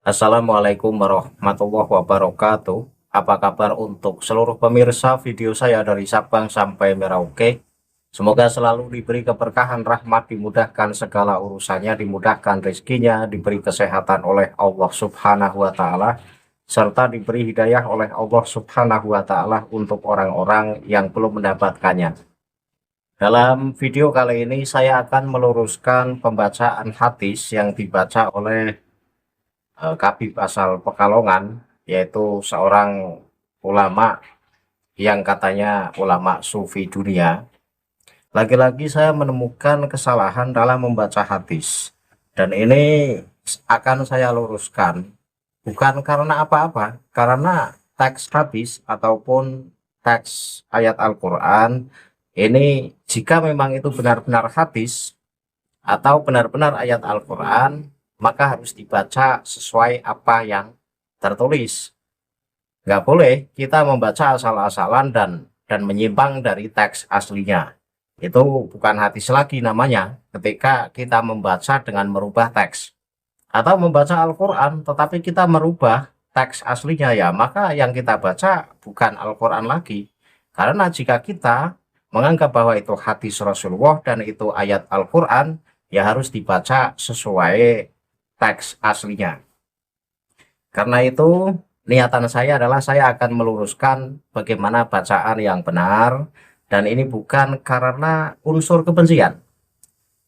Assalamualaikum warahmatullahi wabarakatuh. Apa kabar untuk seluruh pemirsa video saya dari Sabang sampai Merauke? Semoga selalu diberi keberkahan, rahmat, dimudahkan segala urusannya, dimudahkan rezekinya, diberi kesehatan oleh Allah Subhanahu wa Ta'ala, serta diberi hidayah oleh Allah Subhanahu wa Ta'ala untuk orang-orang yang belum mendapatkannya. Dalam video kali ini saya akan meluruskan pembacaan hadis yang dibaca oleh Kabib asal Pekalongan, yaitu seorang ulama yang katanya ulama sufi dunia. Lagi-lagi saya menemukan kesalahan dalam membaca hadis, dan ini akan saya luruskan bukan karena apa-apa, karena teks hadis ataupun teks ayat Al-Quran ini, jika memang itu benar-benar hadis atau benar-benar ayat Al-Quran, maka harus dibaca sesuai apa yang tertulis. Nggak boleh kita membaca asal-asalan dan menyimpang dari teks aslinya. Itu bukan hadis lagi namanya ketika kita membaca dengan merubah teks. Atau membaca Al-Quran tetapi kita merubah teks aslinya, ya maka yang kita baca bukan Al-Quran lagi. Karena jika kita menganggap bahwa itu hadis Rasulullah dan itu ayat Al-Quran, ya harus dibaca sesuai teks aslinya. Karena itu niatan saya adalah saya akan meluruskan bagaimana bacaan yang benar, dan ini bukan karena unsur kebencian.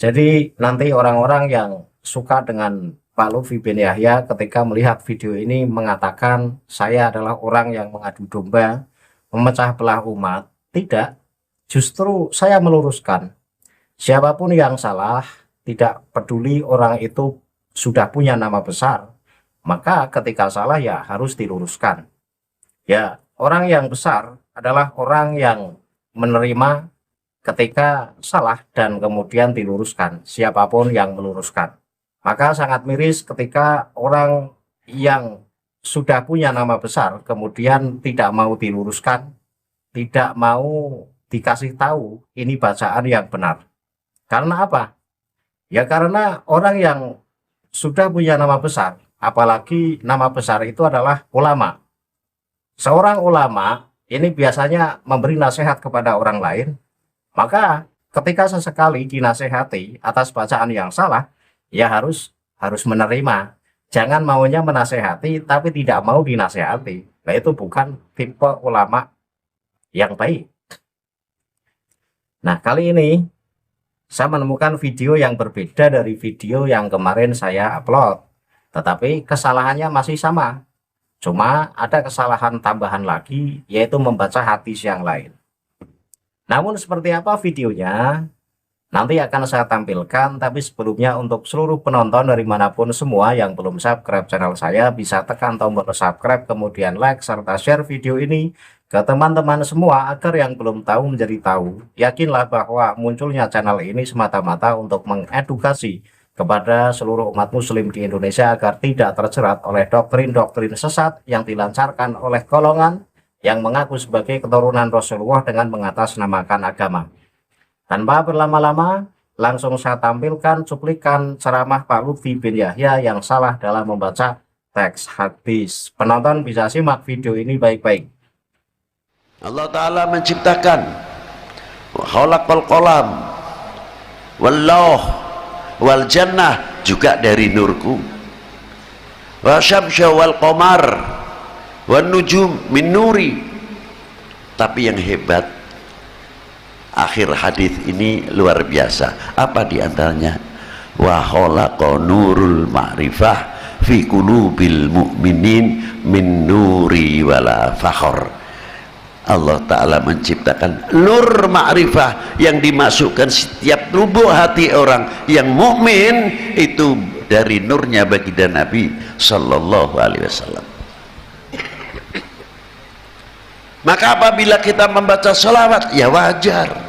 Jadi nanti orang-orang yang suka dengan Pak Lutfi bin Yahya ketika melihat video ini mengatakan saya adalah orang yang mengadu domba, memecah belah umat. Tidak, justru saya meluruskan. Siapapun yang salah, tidak peduli orang itu sudah punya nama besar, maka ketika salah ya harus diluruskan. Ya, orang yang besar adalah orang yang menerima ketika salah dan kemudian diluruskan, siapapun yang meluruskan. Maka sangat miris ketika orang yang sudah punya nama besar kemudian tidak mau diluruskan, tidak mau dikasih tahu ini bacaan yang benar. Karena apa? Ya karena orang yang sudah punya nama besar, apalagi nama besar itu adalah ulama. Seorang ulama ini biasanya memberi nasihat kepada orang lain, maka ketika sesekali dinasehati atas bacaan yang salah, ya harus menerima. Jangan maunya menasehati tapi tidak mau dinasehati. Nah, itu bukan tipe ulama yang baik. Nah, kali ini saya menemukan video yang berbeda dari video yang kemarin saya upload. Tetapi kesalahannya masih sama. Cuma ada kesalahan tambahan lagi, yaitu membaca hadis yang lain. Namun seperti apa videonya, nanti akan saya tampilkan. Tapi sebelumnya untuk seluruh penonton dari manapun semua yang belum subscribe channel saya, bisa tekan tombol subscribe, kemudian like, serta share video ini ke teman-teman semua agar yang belum tahu menjadi tahu. Yakinlah bahwa munculnya channel ini semata-mata untuk mengedukasi kepada seluruh umat muslim di Indonesia agar tidak terjerat oleh doktrin-doktrin sesat yang dilancarkan oleh golongan yang mengaku sebagai keturunan Rasulullah dengan mengatasnamakan agama. Tanpa berlama-lama, langsung saya tampilkan cuplikan ceramah Pak Lutfi bin Yahya yang salah dalam membaca teks hadis. Penonton bisa simak video ini baik-baik. Allah Ta'ala menciptakan khalaqal qalam wallah wal jannah juga dari nurku, wa syamsya wal qamar wan nujum min nuri. Tapi yang hebat akhir hadis ini luar biasa. Apa diantaranya? Wa khalaqa nurul ma'rifah fi qulubil mu'minin min nuri wala fakhr. Allah Ta'ala menciptakan nur ma'rifah yang dimasukkan setiap lubuk hati orang yang mukmin itu dari nurnya baginda Nabi Sallallahu Alaihi Wasallam. Maka apabila kita membaca salawat, ya wajar.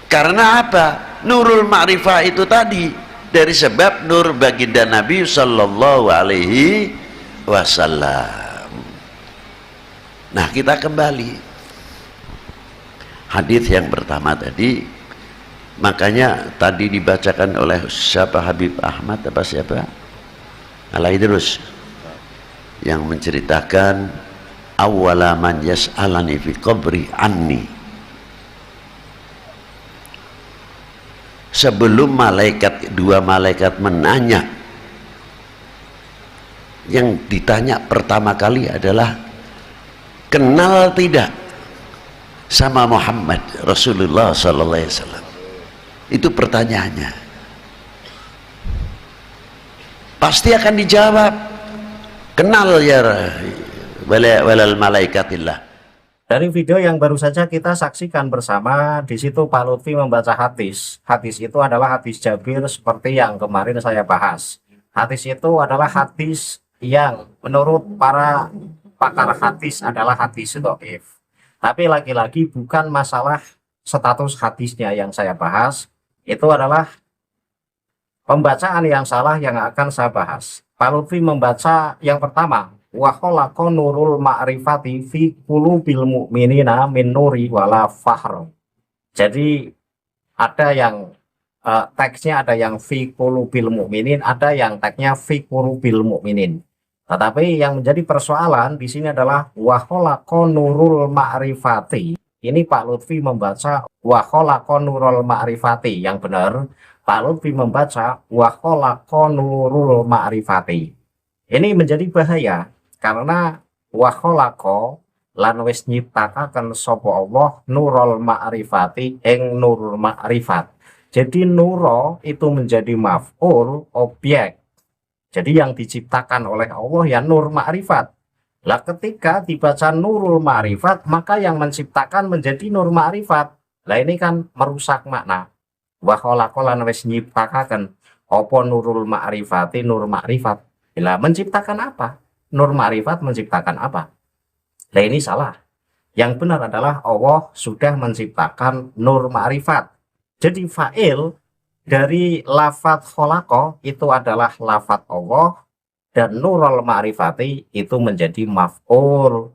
Karena apa? Nurul ma'rifah itu tadi dari sebab nur baginda Nabi Sallallahu Alaihi Wasallam. Nah, kita kembali hadis yang pertama tadi, Makanya tadi dibacakan oleh siapa, Habib Ahmad apa siapa, Al-Idrus, yang menceritakan awwala man yas'alani fi qabri anni, sebelum dua malaikat menanya, yang ditanya pertama kali adalah kenal tidak sama Muhammad Rasulullah sallallahu alaihi wasallam. Itu pertanyaannya. Pasti akan dijawab kenal ya walal malaikatillah. Dari video yang baru saja kita saksikan bersama, di situ Pak Lutfi membaca hadis. Hadis itu adalah hadis Jabir seperti yang kemarin saya bahas. Hadis itu adalah hadis yang menurut para pakar hadis adalah hadis dhaif. Tapi lagi-lagi bukan masalah status hadisnya yang saya bahas, itu adalah pembacaan yang salah yang akan saya bahas. Pak Lutfi membaca yang pertama, wa khalaqa nurul ma'rifati fi qulubil mu'minina min nuri wala fahr. Jadi ada yang teksnya ada yang fi qulubil mu'minin, ada yang teksnya fi qulubil mu'minin. Tetapi yang menjadi persoalan di sini adalah wa khalaqa nurul ma'rifati. Ini Pak Lutfi membaca wa khalaqa nurul ma'rifati. Yang benar Pak Lutfi membaca wa khalaqa nurul ma'rifati. Ini menjadi bahaya karena wa khalaqa lan wis nyiptakaken sapa Allah nurul ma'rifati ing nurul ma'rifat. Jadi nuro itu menjadi maf'ul, objek. Jadi yang diciptakan oleh Allah ya nur ma'rifat. Lah ketika dibaca nurul ma'rifat, maka yang menciptakan menjadi nur ma'rifat. Lah ini kan merusak makna. Wa khalaqa lan wis nyiptakaken apa nurul ma'rifati, nur ma'rifat. Lah menciptakan apa? Nur ma'rifat menciptakan apa? Lah ini salah. Yang benar adalah Allah sudah menciptakan nur ma'rifat. Jadi fa'il dari lafadz khalaqa itu adalah lafadz Allah, dan nurul ma'rifati itu menjadi maf'ul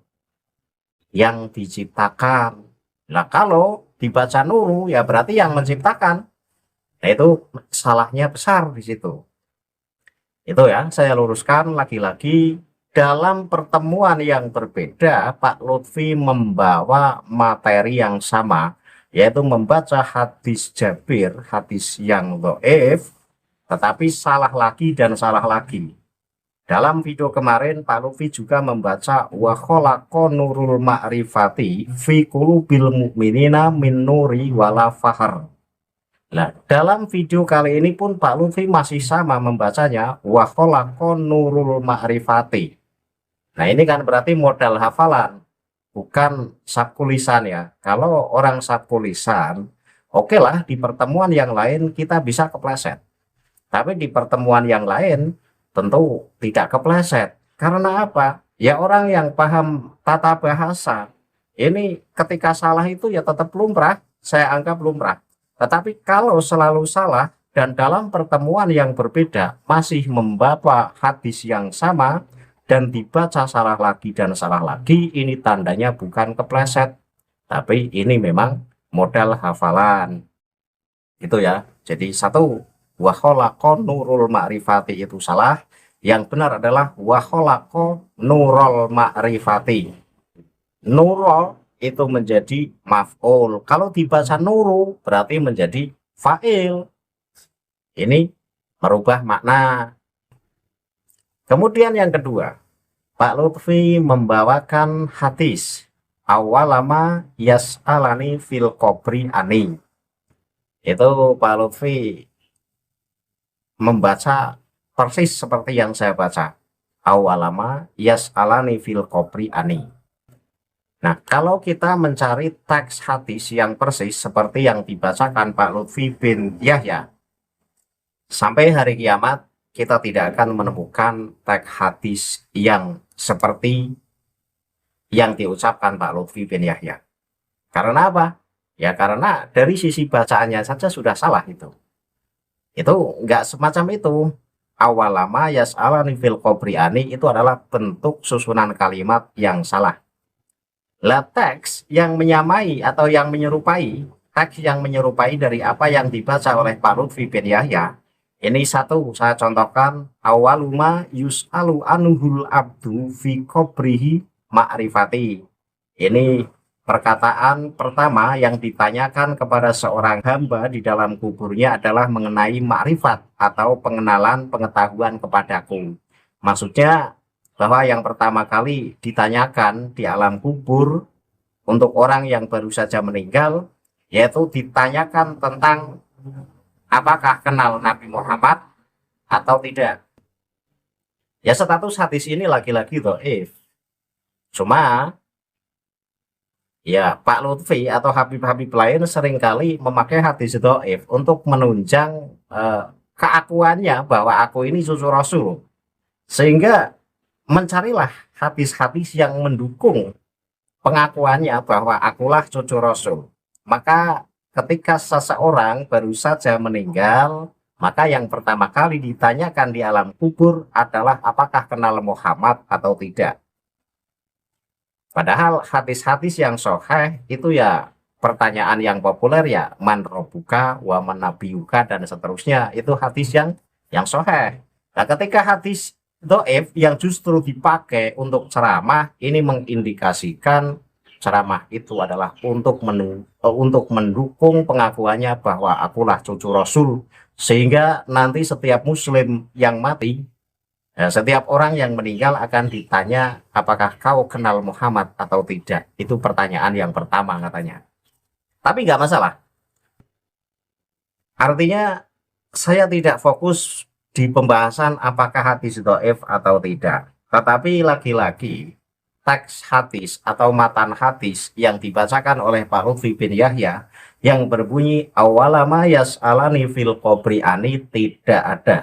yang diciptakan. Nah kalau dibaca nuru ya berarti yang menciptakan. Nah itu salahnya besar di situ. Itu ya saya luruskan lagi-lagi, dalam pertemuan yang berbeda Pak Lutfi membawa materi yang sama, yaitu membaca hadis Jabir, hadis yang dhaif, tetapi salah lagi dan salah lagi. Dalam video kemarin Pak Lutfi juga membaca wa khalaqa nurul ma'rifati fi qulubil mu'minina min nuri wala fahr. Nah, dalam video kali ini pun Pak Lutfi masih sama membacanya wa khalaqa nurul ma'rifati. Nah, ini kan berarti modal hafalan, bukan sabkulisan ya. Kalau orang sabkulisan, oke lah di pertemuan yang lain kita bisa kepleset. Tapi di pertemuan yang lain tentu tidak kepleset. Karena apa? Ya orang yang paham tata bahasa ini ketika salah itu ya tetap lumrah, saya anggap lumrah. Tetapi kalau selalu salah dan dalam pertemuan yang berbeda masih membawa hadis yang sama dan dibaca salah lagi dan salah lagi, ini tandanya bukan kepleset, tapi ini memang modal hafalan. Itu ya. Jadi satu, wa khalaqa nurul ma'rifati itu salah, yang benar adalah wa khalaqa nurul ma'rifati. Nurul itu menjadi maf'ul, kalau dibaca nuru berarti menjadi fa'il. Ini merubah makna. Kemudian yang kedua, Pak Lutfi membawakan hadis awalama yas'alani fil qabri ani. Itu Pak Lutfi membaca persis seperti yang saya baca. Awalama yas'alani fil qabri ani. Nah, kalau kita mencari teks hadis yang persis seperti yang dibacakan Pak Lutfi bin Yahya, sampai hari kiamat kita tidak akan menemukan teks hadis yang seperti yang diucapkan Pak Lutfi bin Yahya. Karena apa? Ya karena dari sisi bacaannya saja sudah salah itu. Itu enggak semacam itu. Awalama yas'alani fil qabri ani itu adalah bentuk susunan kalimat yang salah. Lah teks yang menyamai atau yang menyerupai teks yang menyerupai dari apa yang dibaca oleh Pak Lutfi bin Yahya. Ini satu, saya contohkan, awaluma yus'alu anuhul abdu fi qabrihi ma'rifati. Ini perkataan pertama yang ditanyakan kepada seorang hamba di dalam kuburnya adalah mengenai makrifat atau pengenalan pengetahuan kepadaku. Maksudnya bahwa yang pertama kali ditanyakan di alam kubur untuk orang yang baru saja meninggal, yaitu ditanyakan tentang apakah kenal Nabi Muhammad atau tidak. Ya, status hadis ini lagi-lagi dhaif. Cuma ya Pak Lutfi atau Habib-Habib lain seringkali memakai hadis dhaif untuk menunjang keakuannya bahwa aku ini cucu Rasul. Sehingga mencarilah hadis-hadis yang mendukung pengakuannya bahwa akulah cucu Rasul. Maka ketika seseorang baru saja meninggal, maka yang pertama kali ditanyakan di alam kubur adalah apakah kenal Muhammad atau tidak. Padahal hadis-hadis yang sahih itu ya pertanyaan yang populer ya man robuka wa man nabiyuka dan seterusnya, itu hadis yang sahih. Nah, ketika hadis dhaif yang justru dipakai untuk ceramah, ini mengindikasikan ceramah itu adalah untuk mendukung pengakuannya bahwa akulah cucu Rasul, sehingga nanti setiap muslim yang mati, setiap orang yang meninggal akan ditanya apakah kau kenal Muhammad atau tidak. Itu pertanyaan yang pertama katanya. Tapi nggak masalah. Artinya saya tidak fokus di pembahasan apakah hadis dhaif atau tidak. Tetapi lagi-lagi teks hadis atau matan hadis yang dibacakan oleh Pak Lutfi bin Yahya yang berbunyi awalama yas'alani fil qabri ani tidak ada.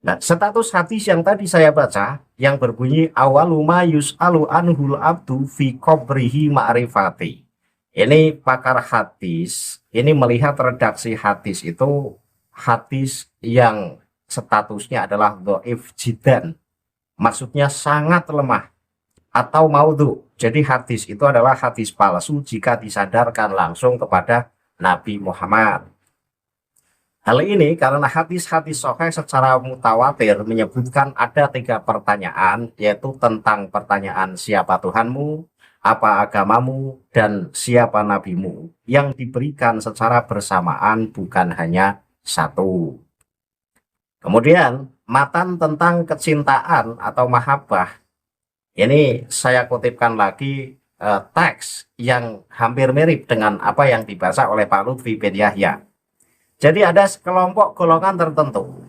Nah, status hadis yang tadi saya baca yang berbunyi awaluma yus'alu anhul abdu fi qabrihi ma'rifati. Ini pakar hadis, ini melihat redaksi hadis itu hadis yang statusnya adalah dhaif jiddan, maksudnya sangat lemah atau maudhu. Jadi hadis itu adalah hadis palsu jika disadarkan langsung kepada Nabi Muhammad. Hal ini karena hadis-hadis sahih secara mutawatir menyebutkan ada 3 pertanyaan, yaitu tentang pertanyaan siapa Tuhanmu, apa agamamu, dan siapa nabimu, yang diberikan secara bersamaan bukan hanya satu. Kemudian matan tentang kecintaan atau mahabbah, ini saya kutipkan lagi teks yang hampir mirip dengan apa yang dibaca oleh Pak Lutfi bin Yahya. Jadi ada sekelompok golongan tertentu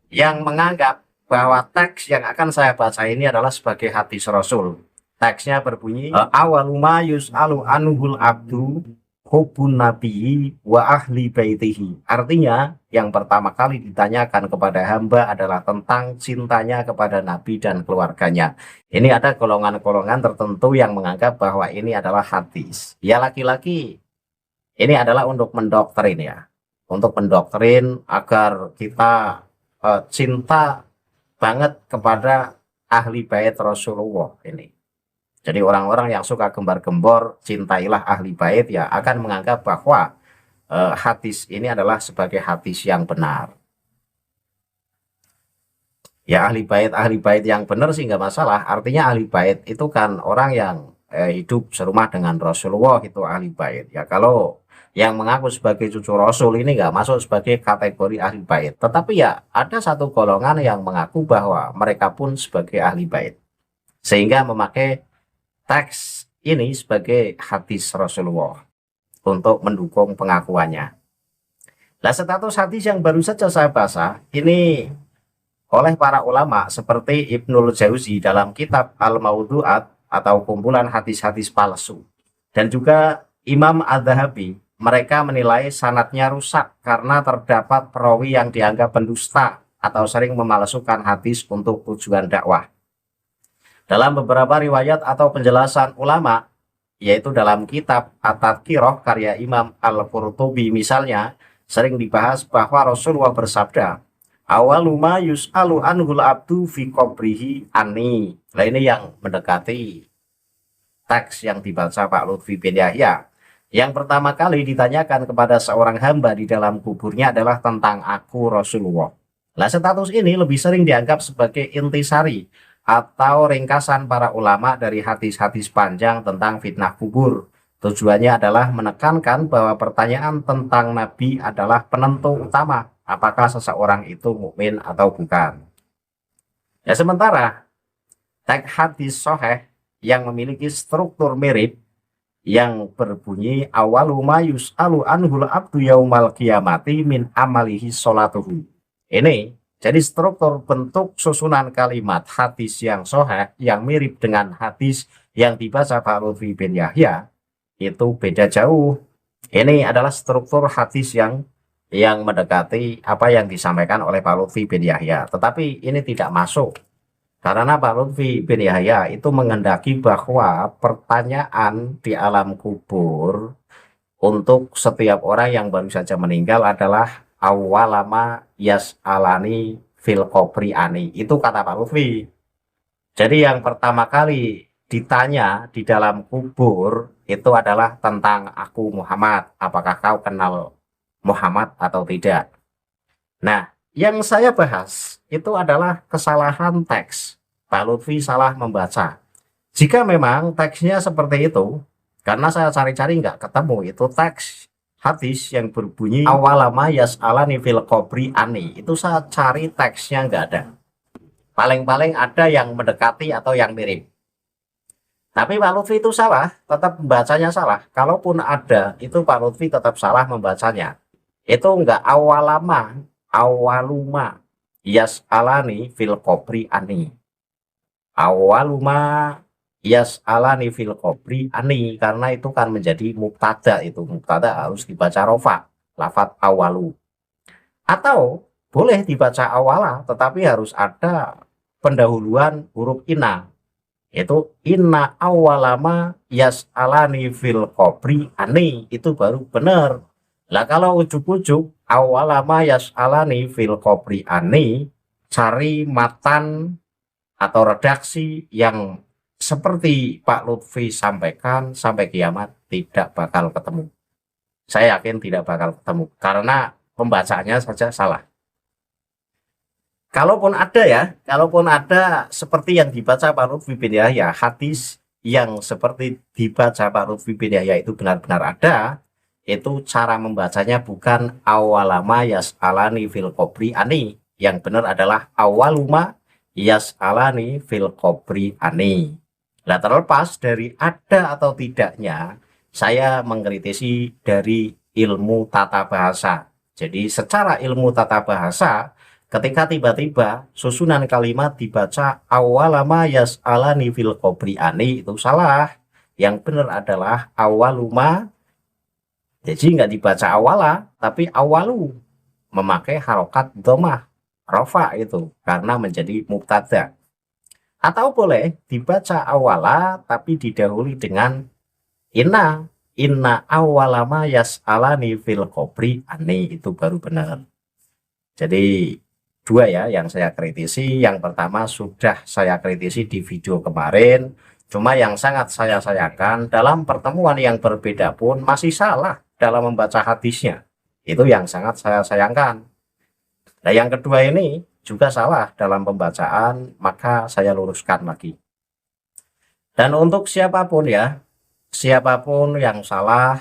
yang menganggap bahwa teks yang akan saya baca ini adalah sebagai hadis Rasul. Teksnya berbunyi awaluma yus'alu anuhul abdu hubun nabi wa ahli baitihi. Artinya yang pertama kali ditanyakan kepada hamba adalah tentang cintanya kepada Nabi dan keluarganya. Ini ada golongan-golongan tertentu yang menganggap bahwa ini adalah hadis. Ya laki-laki, ini adalah untuk mendoktrin ya. Untuk mendoktrin agar kita cinta banget kepada ahli bait Rasulullah ini. Jadi orang-orang yang suka gembar-gembor cintailah ahli bait ya akan menganggap bahwa hadis ini adalah sebagai hadis yang benar. Ya ahli bait yang benar sih nggak masalah. Artinya ahli bait itu kan orang yang hidup serumah dengan Rasulullah, itu ahli bait. Ya kalau yang mengaku sebagai cucu Rasul ini nggak masuk sebagai kategori ahli bait. Tetapi ya ada satu golongan yang mengaku bahwa mereka pun sebagai ahli bait, sehingga memakai teks ini sebagai hadis Rasulullah untuk mendukung pengakuannya. Nah, status hadis yang baru saja saya baca ini oleh para ulama seperti Ibnul Jauzi dalam kitab Al-Mawdu'at atau kumpulan hadis-hadis palsu, dan juga Imam Adz-Dzahabi, mereka menilai sanadnya rusak karena terdapat perawi yang dianggap pendusta atau sering memalsukan hadis untuk tujuan dakwah. Dalam beberapa riwayat atau penjelasan ulama, yaitu dalam kitab At-Tadhkirah karya Imam Al-Qurtubi misalnya, sering dibahas bahwa Rasulullah bersabda, awaluma yus'alu anhul abdu fi qabrihi ani. Nah, ini yang mendekati teks yang dibaca Pak Lutfi bin Yahya. Yang pertama kali ditanyakan kepada seorang hamba di dalam kuburnya adalah tentang aku Rasulullah. Nah, status ini lebih sering dianggap sebagai intisari atau ringkasan para ulama dari hadis-hadis panjang tentang fitnah kubur. Tujuannya adalah menekankan bahwa pertanyaan tentang Nabi adalah penentu utama apakah seseorang itu mukmin atau bukan. Ya, sementara teks hadis sahih yang memiliki struktur mirip yang berbunyi awalu ma yus'alu anhul abdu yaumal qiyamati min amalihi sholatuhu. Ini jadi struktur bentuk susunan kalimat hadis yang sahih yang mirip dengan hadis yang dibaca Pak Lutfi bin Yahya itu beda jauh. Ini adalah struktur hadis yang mendekati apa yang disampaikan oleh Pak Lutfi bin Yahya, tetapi ini tidak masuk karena Pak Lutfi bin Yahya itu menghendaki bahwa pertanyaan di alam kubur untuk setiap orang yang baru saja meninggal adalah awalama yas'alani fil qabri ani. Itu kata Pak Lutfi. Jadi yang pertama kali ditanya di dalam kubur itu adalah tentang aku Muhammad. Apakah kau kenal Muhammad atau tidak? Nah, yang saya bahas itu adalah kesalahan teks. Pak Lutfi salah membaca. Jika memang teksnya seperti itu, karena saya cari-cari nggak ketemu itu teks hadis yang berbunyi awalama yas'alani fil qabri ani. Itu saya cari teksnya nggak ada. Paling-paling ada yang mendekati atau yang mirip. Tapi Pak Lutfi itu salah, tetap membacanya salah. Kalaupun ada, itu Pak Lutfi tetap salah membacanya. Itu enggak awalama, awaluma yas'alani fil qabri ani. Awaluma yas'alani fil qabri ani, karena itu kan menjadi mubtada, itu mubtada harus dibaca rofa, lafat awalu. Atau boleh dibaca awala, tetapi harus ada pendahuluan huruf ina. Itu inna awalama yas'alani fil qabri ani, itu baru benar. Lah kalau ujuk-ujuk awalama yas'alani fil qabri ani, cari matan atau redaksi yang seperti Pak Lutfi sampaikan sampai kiamat tidak bakal ketemu. Saya yakin tidak bakal ketemu karena pembacaannya saja salah. Kalaupun ada seperti yang dibaca Pak Lutfi bin Yahya, hadis yang seperti dibaca Pak Lutfi bin Yahya itu benar-benar ada, itu cara membacanya bukan awalama yas'alani fil qabri ani. Yang benar adalah awaluma yas'alani fil qabri ani. Nah, terlepas dari ada atau tidaknya, saya mengkritisi dari ilmu tata bahasa. Jadi secara ilmu tata bahasa, ketika tiba-tiba susunan kalimat dibaca awalama yas'alani fil qabri ani, itu salah. Yang benar adalah awaluma. Jadi nggak dibaca awala, tapi awalu, memakai harokat domah, rofa itu, karena menjadi mubtada. Atau boleh dibaca awala, tapi didahului dengan inna awalama yas'alani fil qabri ani, itu baru benar. Jadi dua ya yang saya kritisi. Yang pertama sudah saya kritisi di video kemarin, cuma yang sangat saya sayangkan dalam pertemuan yang berbeda pun masih salah dalam membaca hadisnya. Itu yang sangat saya sayangkan. Nah, yang kedua ini juga salah dalam pembacaan, maka saya luruskan lagi. Dan untuk siapapun ya, siapapun yang salah,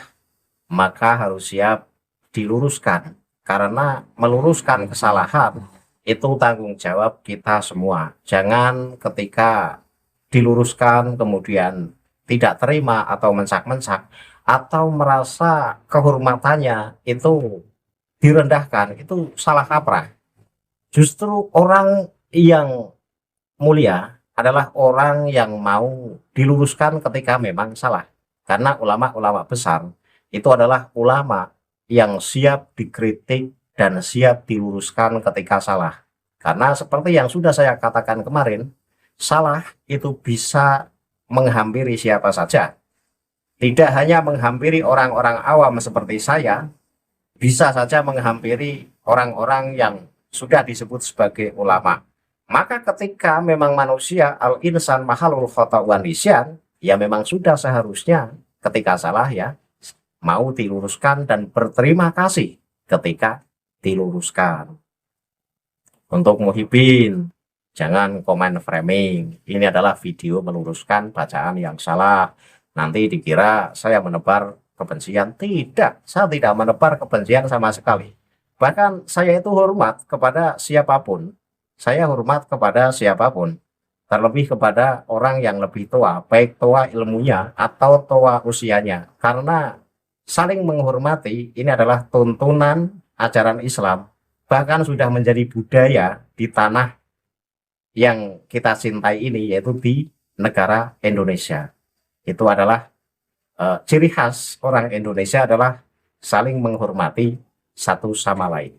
maka harus siap diluruskan. Karena meluruskan kesalahan itu tanggung jawab kita semua. Jangan ketika diluruskan kemudian tidak terima atau mencak-mencak, atau merasa kehormatannya itu direndahkan, itu salah kaprah. Justru orang yang mulia adalah orang yang mau diluruskan ketika memang salah. Karena ulama-ulama besar itu adalah ulama yang siap dikritik dan siap diluruskan ketika salah. Karena seperti yang sudah saya katakan kemarin, salah itu bisa menghampiri siapa saja. Tidak hanya menghampiri orang-orang awam seperti saya, bisa saja menghampiri orang-orang yang sudah disebut sebagai ulama. Maka ketika memang manusia al-insan mahalul khata' wan nisyan, ya memang sudah seharusnya ketika salah ya mau diluruskan dan berterima kasih ketika diluruskan. Untuk Muhibin, jangan komen framing. Ini adalah video meluruskan bacaan yang salah. Nanti dikira saya menebar kebencian. Tidak, saya tidak menebar kebencian sama sekali. Bahkan saya itu hormat kepada siapapun. Saya hormat kepada siapapun. Terlebih kepada orang yang lebih tua, baik tua ilmunya atau tua usianya. Karena saling menghormati ini adalah tuntunan ajaran Islam. Bahkan sudah menjadi budaya di tanah yang kita cintai ini, yaitu di negara Indonesia. Itu adalah ciri khas orang Indonesia adalah saling menghormati satu sama lain.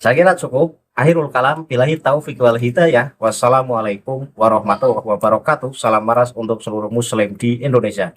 Saya kira cukup. Akhirul kalam, billahi taufiq wal hidayah. Wassalamualaikum warahmatullahi wabarakatuh. Salam maras untuk seluruh muslim di Indonesia.